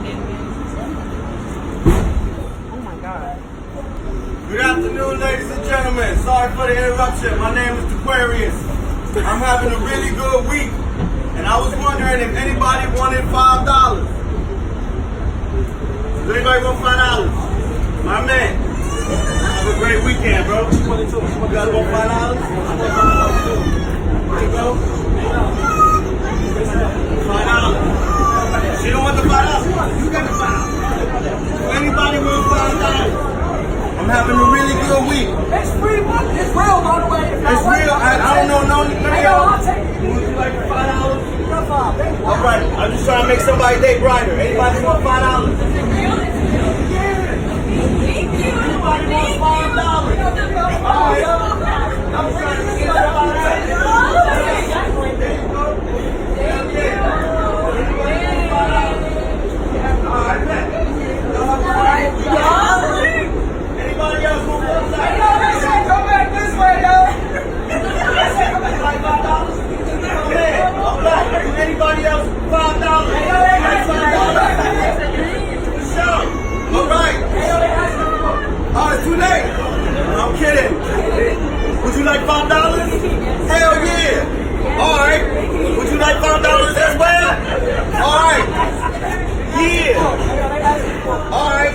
Oh my God. Good afternoon, ladies and gentlemen. Sorry for the interruption. My name is DeQuarius. I'm having a really good week, and I was wondering if anybody wanted $5. Does anybody want $5? My man. Have a great weekend, bro. You guys want $5? Here you go. $5. She don't want the $5. You got the $5. Anybody want $5? I'm having a really good week. It's free money. It's real, by the way. It's real. I don't know none of y'all. Would you like $5? All right. I'm just trying to make somebody's day brighter. Anybody want $5? Anybody want $5? All right. I'm trying to get somebody. There you go. Anybody else want $5? Come back this way, yo. Yeah, all right. Anybody else $5? Sure. All right. Oh, it's too late. I'm kidding. Would you like $5? Hell yeah. All right. Would you like $5 as well? All right. Yeah. All right.